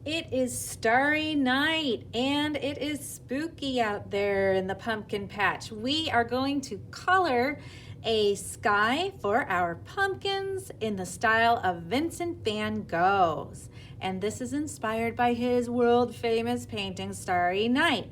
It is starry night and it is spooky out there in the pumpkin patch. We are going to color a sky for our pumpkins in the style of Vincent van Gogh's. And this is inspired by his world famous painting, Starry Night.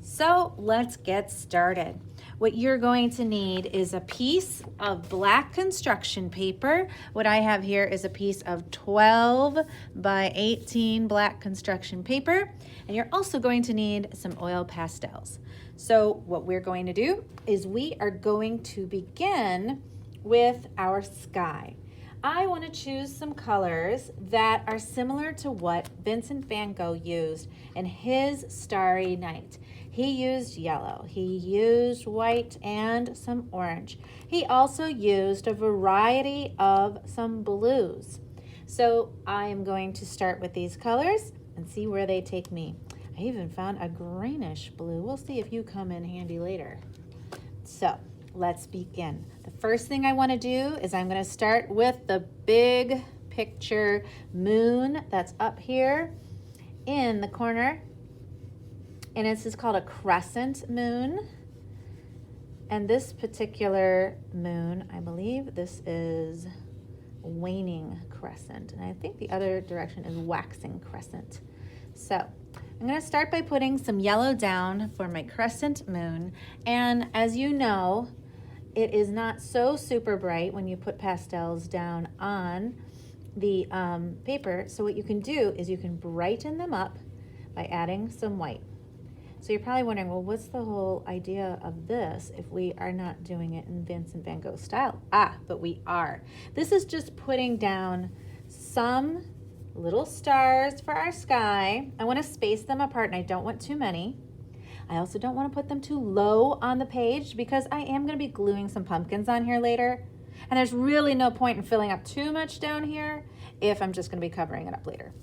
So let's get started. What you're going to need is a piece of black construction paper. What I have here is a piece of 12 by 18 black construction paper. And you're also going to need some oil pastels. So what we're going to do is we are going to begin with our sky. I want to choose some colors that are similar to what Vincent van Gogh used in his Starry Night. He used yellow, he used white, and some orange. He also used a variety of some blues. So I am going to start with these colors and see where they take me. I even found a greenish blue. We'll see if you come in handy later. So let's begin. The first thing I want to do is I'm going to start with the big picture moon that's up here in the corner. And this is called a crescent moon. And this particular moon, I believe this is waning crescent. And I think the other direction is waxing crescent. So I'm going to start by putting some yellow down for my crescent moon. And as you know, it is not so super bright when you put pastels down on the paper. So what you can do is you can brighten them up by adding some white. So you're probably wondering, well, what's the whole idea of this if we are not doing it in Vincent van Gogh style? But we are. This is just putting down some little stars for our sky. I want to space them apart and I don't want too many. I also don't want to put them too low on the page because I am going to be gluing some pumpkins on here later. And there's really no point in filling up too much down here if I'm just going to be covering it up later.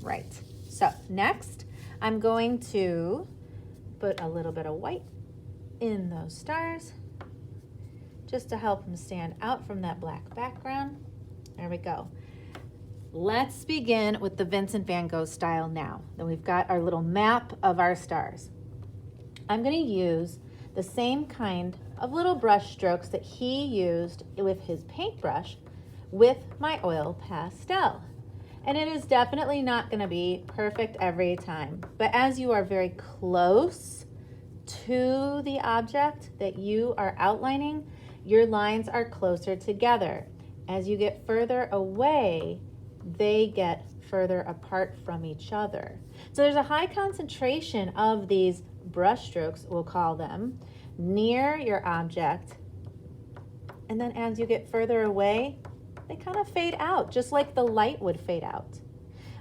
Right. So next, I'm going to put a little bit of white in those stars just to help them stand out from that black background. There we go. Let's begin with the Vincent van Gogh style now. Then we've got our little map of our stars. I'm going to use the same kind of little brush strokes that he used with his paintbrush with my oil pastel. And it is definitely not going to be perfect every time. But as you are very close to the object that you are outlining, your lines are closer together. As you get further away, they get further apart from each other. So there's a high concentration of these brush strokes, we'll call them, near your object. And then as you get further away, they kind of fade out, just like the light would fade out.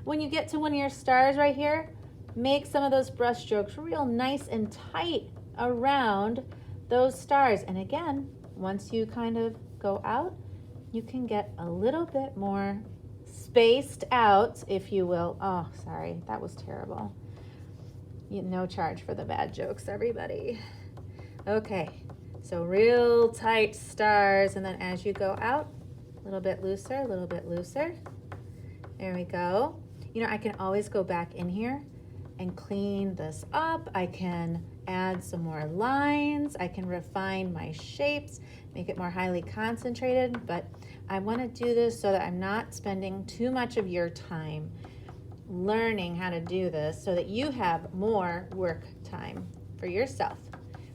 When you get to one of your stars right here, make some of those brush strokes real nice and tight around those stars. And again, once you kind of go out, you can get a little bit more spaced out, if you will. Oh, sorry, that was terrible. No charge for the bad jokes, everybody. Okay, so real tight stars, and then as you go out, a little bit looser, a little bit looser. There we go. You know, I can always go back in here and clean this up. I can add some more lines. I can refine my shapes, make it more highly concentrated, but I want to do this so that I'm not spending too much of your time learning how to do this so that you have more work time for yourself.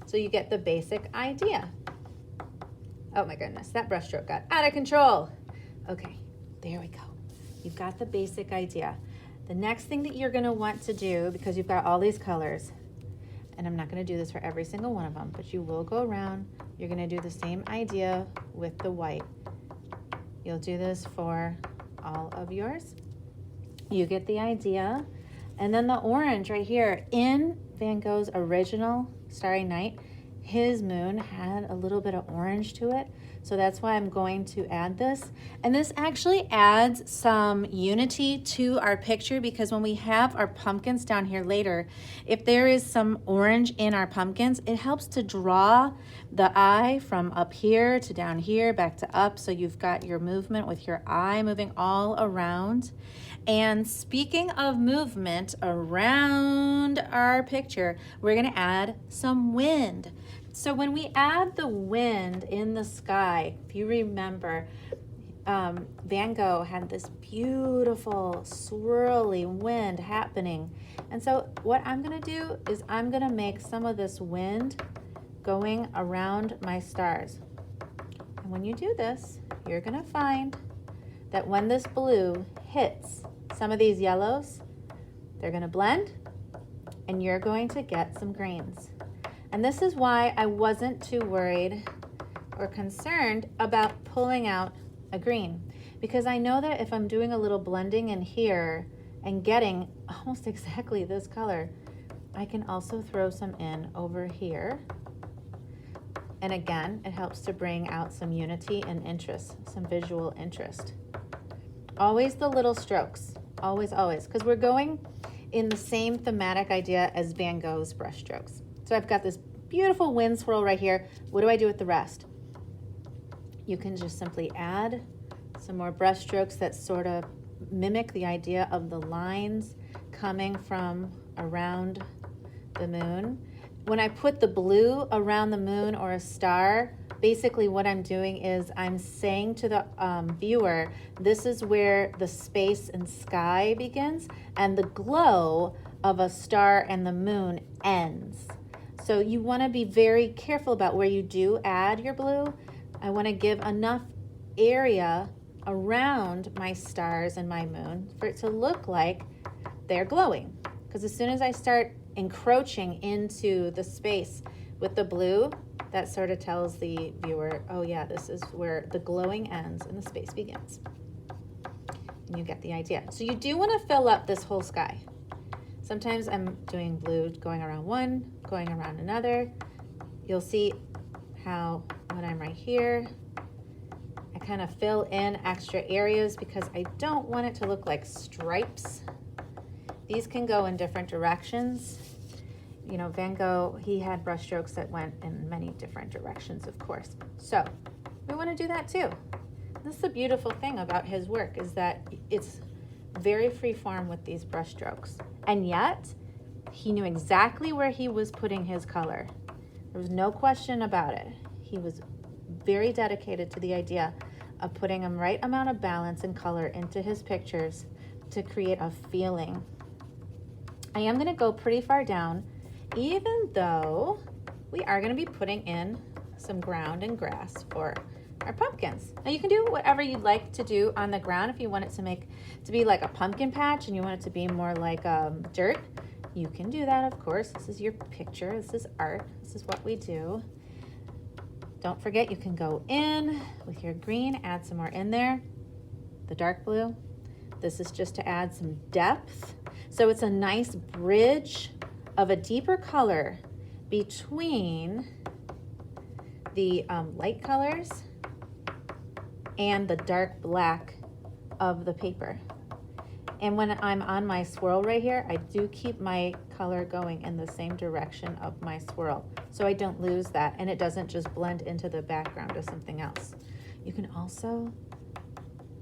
So you get the basic idea. Oh my goodness, that brush stroke got out of control. Okay, there we go. You've got the basic idea. The next thing that you're gonna want to do, because you've got all these colors, and I'm not gonna do this for every single one of them, but you will go around, you're gonna do the same idea with the white. You'll do this for all of yours. You get the idea. And then the orange right here, in Van Gogh's original Starry Night, his moon had a little bit of orange to it. So that's why I'm going to add this. And this actually adds some unity to our picture, because when we have our pumpkins down here later, if there is some orange in our pumpkins, it helps to draw the eye from up here to down here, back to up. So you've got your movement with your eye moving all around. And speaking of movement around our picture, we're gonna add some wind. So when we add the wind in the sky, if you remember, Van Gogh had this beautiful swirly wind happening. And so what I'm gonna do is I'm gonna make some of this wind going around my stars. And when you do this, you're gonna find that when this blue hits some of these yellows, they're gonna blend and you're going to get some greens. And this is why I wasn't too worried or concerned about pulling out a green, because I know that if I'm doing a little blending in here and getting almost exactly this color, I can also throw some in over here. And again, it helps to bring out some unity and interest, some visual interest. Always the little strokes, always, always, because we're going in the same thematic idea as Van Gogh's brush strokes. So I've got this beautiful wind swirl right here. What do I do with the rest? You can just simply add some more brush strokes that sort of mimic the idea of the lines coming from around the moon. When I put the blue around the moon or a star, basically what I'm doing is I'm saying to the viewer, this is where the space and sky begins and the glow of a star and the moon ends. So you want to be very careful about where you do add your blue. I want to give enough area around my stars and my moon for it to look like they're glowing. Because as soon as I start encroaching into the space with the blue, that sort of tells the viewer, oh yeah, this is where the glowing ends and the space begins. And you get the idea. So you do want to fill up this whole sky. Sometimes I'm doing blue going around one, going around another. You'll see how when I'm right here, I kind of fill in extra areas because I don't want it to look like stripes. These can go in different directions. You know, Van Gogh, he had brush strokes that went in many different directions, of course. So we want to do that too. This is the beautiful thing about his work, is that it's very free form with these brush strokes. And yet, he knew exactly where he was putting his color. There was no question about it. He was very dedicated to the idea of putting a right amount of balance and color into his pictures to create a feeling. I am going to go pretty far down, even though we are going to be putting in some ground and grass for our pumpkins. Now you can do whatever you'd like to do on the ground. If you want it to be like a pumpkin patch and you want it to be more like dirt, you can do that, of course. This is your picture. This is art. This is what we do. Don't forget, you can go in with your green, add some more in there. The dark blue. This is just to add some depth. So it's a nice bridge of a deeper color between the light colors and the dark black of the paper. And when I'm on my swirl right here, I do keep my color going in the same direction of my swirl, so I don't lose that and it doesn't just blend into the background of something else. You can also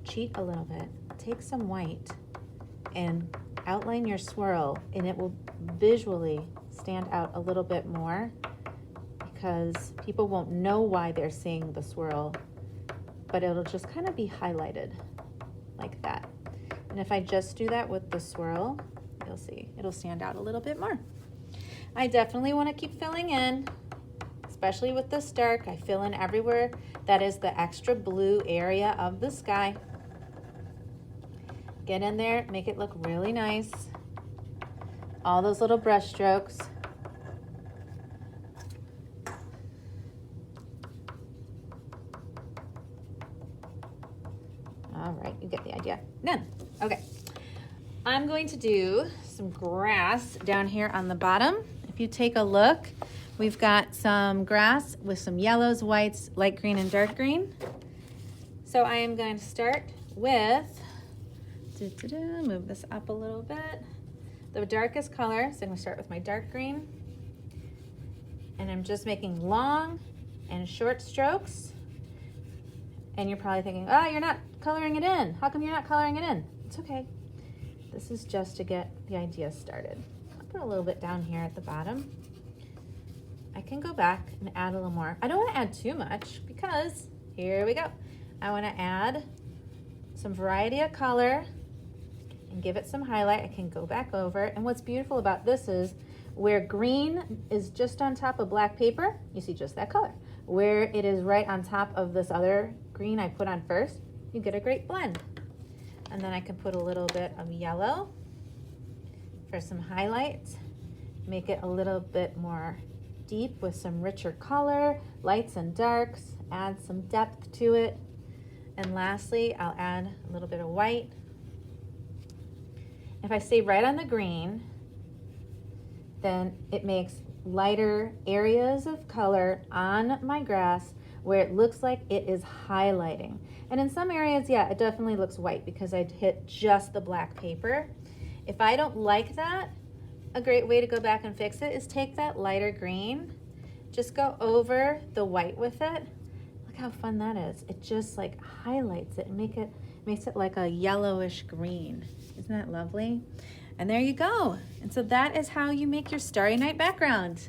cheat a little bit. Take some white and outline your swirl, and it will visually stand out a little bit more because people won't know why they're seeing the swirl, but it'll just kind of be highlighted like that. And if I just do that with the swirl, you'll see it'll stand out a little bit more. I definitely want to keep filling in, especially with this dark. I fill in everywhere that is the extra blue area of the sky. Get in there, make it look really nice. All those little brush strokes. All right, you get the idea. Then, okay, I'm going to do some grass down here on the bottom. If you take a look, We've got some grass with some yellows, whites, light green, and dark green. So I am going to start with, move this up a little bit, the darkest color. So I'm going to start with my dark green. And I'm just making long and short strokes. And you're probably thinking, oh, you're not coloring it in. How come you're not coloring it in? It's okay. This is just to get the idea started. I'll put a little bit down here at the bottom. I can go back and add a little more. I don't want to add too much because, here we go. I want to add some variety of color and give it some highlight. I can go back over. And what's beautiful about this is where green is just on top of black paper, you see just that color. Where it is right on top of this other green I put on first, you get a great blend. And then I can put a little bit of yellow for some highlights, make it a little bit more deep with some richer color, lights and darks, add some depth to it. And lastly, I'll add a little bit of white. If I stay right on the green, then it makes lighter areas of color on my grass where it looks like it is highlighting. And in some areas, yeah, it definitely looks white because I hit just the black paper. If I don't like that, a great way to go back and fix it is take that lighter green, just go over the white with it. Look how fun that is. It just like highlights it and makes it like a yellowish green. Isn't that lovely? And there you go. And so that is how you make your Starry Night background.